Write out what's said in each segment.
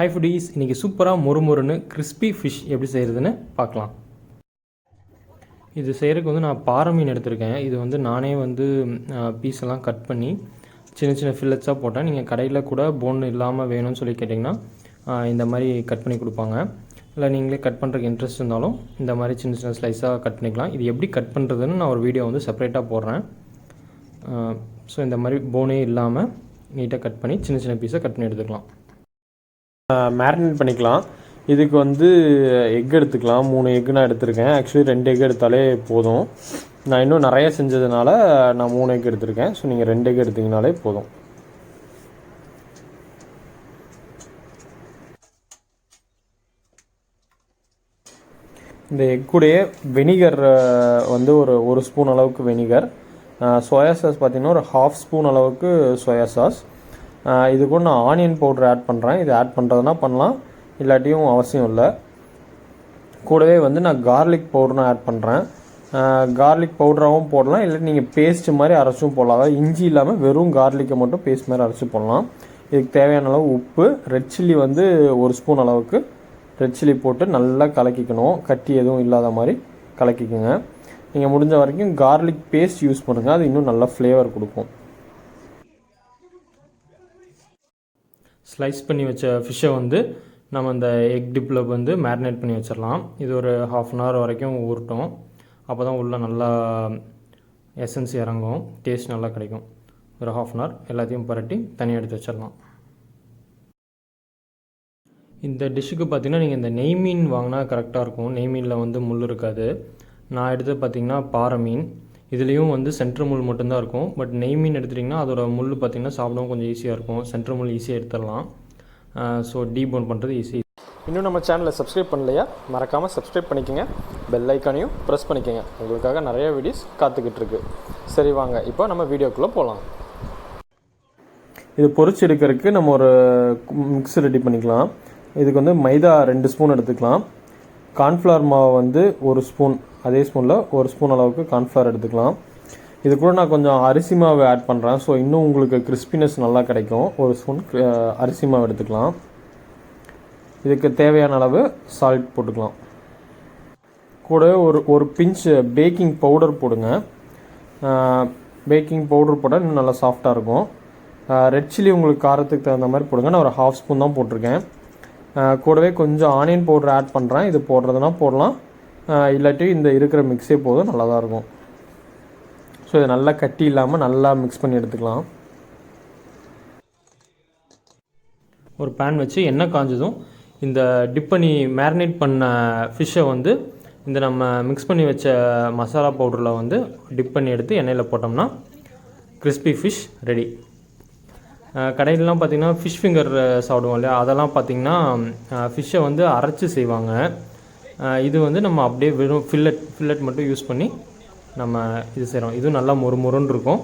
High foodies, இன்றைக்கி சூப்பராக மொறுமொறுன்னு crispy fish எப்படி செய்கிறதுன்னு பார்க்கலாம். இது செய்கிறதுக்கு வந்து நான் பாறை மீன் எடுத்திருக்கேன். இது வந்து நானே வந்து பீஸெல்லாம் கட் பண்ணி சின்ன சின்ன ஃபில்லட்ஸாக போட்டேன். நீங்கள் கடையில் கூட போன் இல்லாமல் வேணும்னு சொல்லி கேட்டிங்கன்னா இந்த மாதிரி கட் பண்ணி கொடுப்பாங்க. இல்லை நீங்களே கட் பண்ணுறதுக்கு இன்ட்ரெஸ்ட் இருந்தாலும் இந்த மாதிரி சின்ன சின்ன ஸ்லைஸாக கட் பண்ணிக்கலாம். இது எப்படி கட் பண்ணுறதுன்னு நான் ஒரு வீடியோ வந்து செப்பரேட்டாக போடுறேன். ஸோ இந்த மாதிரி போனே இல்லாமல் நீட்டாக கட் பண்ணி சின்ன சின்ன பீஸாக கட் பண்ணி எடுத்துக்கலாம். மேரினேட் பண்ணிக்கலாம். இதுக்கு வந்து எக் எடுத்துக்கலாம். 3 எக் நான் எடுத்திருக்கேன். ஆக்சுவலி 2 எக் எடுத்தாலே போதும். நான் இன்னும் நிறைய செஞ்சதுனால நான் 3 எக் எடுத்திருக்கேன். ஸோ நீங்கள் 2 எக் எடுத்திங்கனாலே போதும். இந்த எக்குடைய வெனிகர் வந்து ஒரு ஸ்பூன் அளவுக்கு வெனிகர், சோயா சாஸ் பார்த்திங்கன்னா ஒரு 1/2 ஸ்பூன் அளவுக்கு சோயா சாஸ். இது கூட நான் ஆனியன் பவுடர் ஆட் பண்ணுறேன். இது ஆட் பண்ணுறதுனா பண்ணலாம், இல்லாட்டியும் அவசியம் இல்லை. கூடவே வந்து நான் கார்லிக் பவுடரும் ஆட் பண்ணுறேன். கார்லிக் பவுடராகவும் போடலாம், இல்லை நீங்கள் பேஸ்ட் மாதிரி அரைச்சும் போடலாம். அதாவது இஞ்சி இல்லாமல் வெறும் கார்லிக்கை மட்டும் பேஸ்ட் மாதிரி அரைச்சி போடலாம். இதுக்கு தேவையான அளவு உப்பு, ரெட் சில்லி வந்து 1 ஸ்பூன் அளவுக்கு ரெட் சில்லி போட்டு நல்லா கலக்கிக்கணும். கட்டி எதுவும் இல்லாத மாதிரி கலக்கிக்கோங்க. நீங்கள் முடிஞ்ச வரைக்கும் கார்லிக் பேஸ்ட் யூஸ் பண்ணுங்கள், அது இன்னும் நல்லா ஃப்ளேவர் கொடுக்கும். ஸ்லைஸ் பண்ணி வச்ச ஃபிஷ்ஷை வந்து நம்ம இந்த எக் டிப்பில் வந்து மேரினேட் பண்ணி வச்சிடலாம். இது ஒரு 1/2 அன் ஹவர் வரைக்கும் ஊறட்டும். அப்போ தான் உள்ளே நல்லா எசன்ஸ் இறங்கும், டேஸ்ட் நல்லா கிடைக்கும். ஒரு 1/2 அன் ஹவர் எல்லாத்தையும் பரட்டி தனியாக எடுத்து வச்சிடலாம். இந்த டிஷ்ஷுக்கு பார்த்திங்கன்னா நீங்கள் இந்த நெய் மீன் வாங்கினா கரெக்டாக இருக்கும். நெய் மீனில் வந்து முள் இருக்காது. நான் எடுத்து பார்த்திங்கன்னா பாறை மீன், இதுலேயும் வந்து சென்ட்ரு முள் மட்டும்தான் இருக்கும். பட் நெய் மீன் எடுத்துட்டிங்கன்னா அதோட முள் பார்த்திங்கன்னா சாப்பிடவும் கொஞ்சம் ஈஸியாக இருக்கும். சென்ட்ரு முள் ஈஸியாக எடுத்துடலாம். ஸோ டீபோன் பண்ணுறது ஈஸி. இன்னும் நம்ம சேனலை சப்ஸ்கிரைப் பண்ணலையா, மறக்காமல் சப்ஸ்கிரைப் பண்ணிக்கோங்க. பெல் ஐக்கானையும் ப்ரெஸ் பண்ணிக்கோங்க. உங்களுக்காக நிறைய வீடியோஸ் காத்துக்கிட்டு இருக்கு. சரி வாங்க இப்போ நம்ம வீடியோக்குள்ளே போகலாம். இது பொரிச்சு எடுக்கிறதுக்கு நம்ம ஒரு மிக்ஸ் ரெடி பண்ணிக்கலாம். இதுக்கு வந்து மைதா 2 ஸ்பூன் எடுத்துக்கலாம். கார்ன்ஃப்ளவர் மாவு வந்து 1 ஸ்பூன், அதே ஸ்பூனில் 1 ஸ்பூன் அளவுக்கு கார்ன்ஃப்ளவர் எடுத்துக்கலாம். இது கூட நான் கொஞ்சம் அரிசி மாவு ஆட் பண்ணுறேன். ஸோ இன்னும் உங்களுக்கு கிறிஸ்பினஸ் நல்லா கிடைக்கும். 1 ஸ்பூன் அரிசி மாவு எடுத்துக்கலாம். இதுக்கு தேவையான அளவு சால்ட் போட்டுக்கலாம். கூட ஒரு பிஞ்ச் பேக்கிங் பவுடர் போடுங்க. பேக்கிங் பவுடர் போட்டால் இன்னும் நல்லா சாஃப்டாக இருக்கும். ரெட் சில்லி உங்களுக்கு காரத்துக்கு தகுந்த மாதிரி போடுங்க. நான் ஒரு 1/2 ஸ்பூன் தான் போட்டிருக்கேன். கூடவே கொஞ்சம் ஆனியன் பவுடர் ஆட் பண்ணுறேன். இது போடுறதுனா போடலாம், இல்லாட்டி இந்த இருக்கிற மிக்ஸே போதும், நல்லா தான் இருக்கும். ஸோ இதை நல்லா கட்டி இல்லாமல் நல்லா மிக்ஸ் பண்ணி எடுத்துக்கலாம். ஒரு பேன் வச்சு எண்ணெய் காஞ்சதும் இந்த டிப் பண்ணி மேரினேட் பண்ண ஃபிஷ்ஷை வந்து இந்த நம்ம மிக்ஸ் பண்ணி வச்ச மசாலா பவுடரில் வந்து டிப் பண்ணி எடுத்து எண்ணெயில் போட்டோம்னா கிறிஸ்பி ஃபிஷ் ரெடி. கடையிலலாம் பார்த்திங்கன்னா ஃபிஷ் ஃபிங்கர் சாப்பிடுவோம் இல்லையா, அதெல்லாம் பார்த்திங்கன்னா ஃபிஷ்ஷை வந்து அரைச்சி செய்வாங்க. இது வந்து நம்ம அப்படியே வெறும் ஃபில்லட் மட்டும் யூஸ் பண்ணி நம்ம இது செய்கிறோம். இதுவும் நல்லா மொறுன்னு இருக்கும்.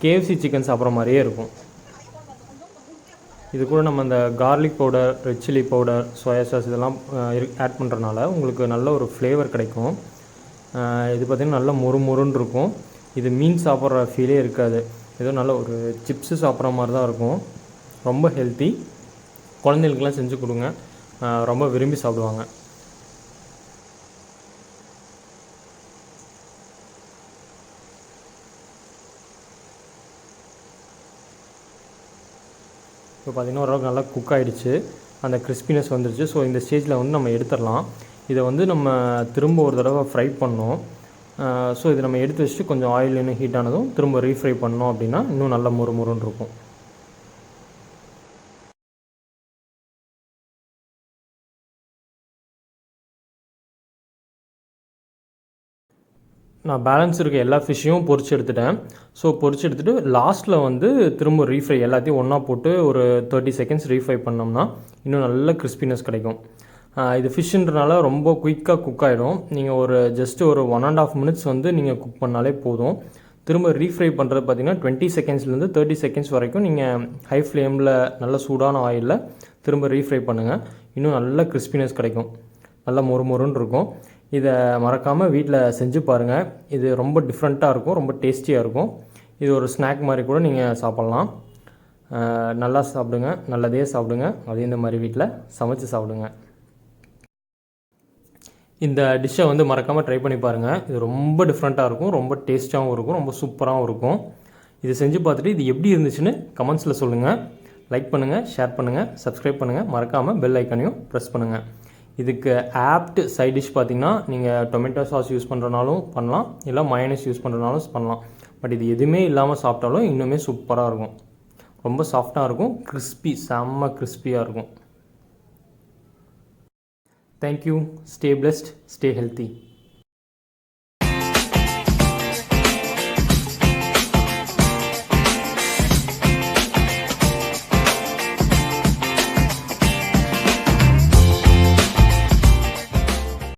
கேஎஃப்சி சிக்கன் சாப்பிட்ற மாதிரியே இருக்கும். இது கூட நம்ம இந்த garlic powder, red chilli powder, soya sauce இதெல்லாம் ஆட் பண்ணுறதுனால உங்களுக்கு நல்ல ஒரு ஃப்ளேவர் கிடைக்கும். இது பார்த்திங்கன்னா நல்லா மொறுன்னு இருக்கும். இது மீன் சாப்பிட்ற ஃபீலே இருக்காது. ஏதோ நல்ல ஒரு சிப்ஸு சாப்பிட்ற மாதிரி தான் இருக்கும். ரொம்ப ஹெல்த்தி. குழந்தைகளுக்கெல்லாம் செஞ்சு கொடுங்க, ரொம்ப விரும்பி சாப்பிடுவாங்க. இப்போ பார்த்திங்கன்னா ஓரளவுக்கு நல்லா குக் ஆகிடுச்சு. அந்த கிறிஸ்பினஸ் வந்துடுச்சு. ஸோ இந்த ஸ்டேஜில் வந்து நம்ம எடுத்துடலாம். இதை வந்து நம்ம திரும்ப ஒரு தடவை ஃப்ரை பண்ணோம். ஸோ இது நம்ம எடுத்து வச்சுட்டு கொஞ்சம் ஆயில் இன்னும் ஹீட் ஆனதும் திரும்ப ரீஃப்ரை பண்ணோம் அப்படின்னா இன்னும் நல்ல மொறுன்னு இருக்கும். நான் பேலன்ஸ் இருக்க எல்லா ஃபிஷ்ஷையும் பொரிச்சு எடுத்துட்டேன். ஸோ பொரிச்சு எடுத்துகிட்டு லாஸ்ட்டில் வந்து திரும்ப ரீஃப்ரை எல்லாத்தையும் ஒன்றா போட்டு ஒரு 30 செகண்ட்ஸ் ரீஃப்ரை பண்ணோம்னா இன்னும் நல்ல கிறிஸ்பினஸ் கிடைக்கும். இது ஃபிஷ்ஷுன்றனால ரொம்ப குயிக்காக குக் ஆகிடும். நீங்கள் ஒரு ஜஸ்ட்டு ஒரு 1.5 மினிட்ஸ் வந்து நீங்கள் குக் பண்ணாலே போதும். திரும்ப ரீஃப்ரை பண்ணுறது பார்த்திங்கன்னா 20 செகண்ட்ஸ்லேருந்து 30 செகண்ட்ஸ் வரைக்கும் நீங்கள் ஹை ஃப்ளேமில் நல்ல சூடான ஆயிலில் திரும்ப ரீஃப்ரை பண்ணுங்கள். இன்னும் நல்ல கிறிஸ்பினஸ் கிடைக்கும், நல்லா மொறுன்னு இருக்கும். இதை மறக்காமல் வீட்டில் செஞ்சு பாருங்கள். இது ரொம்ப டிஃப்ரெண்ட்டாக இருக்கும், ரொம்ப டேஸ்டியாக இருக்கும். இது ஒரு ஸ்நாக் மாதிரி கூட நீங்கள் சாப்பிட்லாம். நல்லா சாப்பிடுங்க, நல்லதே சாப்பிடுங்க. அதே இந்த மாதிரி வீட்டில் சமைச்சு சாப்பிடுங்க. இந்த டிஷ்ஷை வந்து மறக்காமல் ட்ரை பண்ணி பாருங்கள். இது ரொம்ப டிஃப்ரெண்ட்டாக இருக்கும், ரொம்ப டேஸ்ட்டாகவும் இருக்கும், ரொம்ப சூப்பராகவும் இருக்கும். இது செஞ்சு பார்த்துட்டு இது எப்படி இருந்துச்சுன்னு கமெண்ட்ஸில் சொல்லுங்கள். லைக் பண்ணுங்கள், ஷேர் பண்ணுங்கள், சப்ஸ்கிரைப் பண்ணுங்கள். மறக்காமல் பெல் ஐக்கானையும் ப்ரெஸ் பண்ணுங்கள். இதுக்கு ஆப்ட் சைட் டிஷ் பார்த்திங்கன்னா நீங்கள் டொமேட்டோ சாஸ் யூஸ் பண்ணுறனாலும் பண்ணலாம், இல்லை மயோனைஸ் யூஸ் பண்ணுறனாலும் பண்ணலாம். பட் இது எதுவுமே இல்லாமல் சாப்பிட்டாலும் இன்னுமே சூப்பராக இருக்கும். ரொம்ப சாஃப்டாக இருக்கும், கிறிஸ்பி, செம்ம கிறிஸ்பியாக இருக்கும். Thank you. Stay blessed. Stay healthy.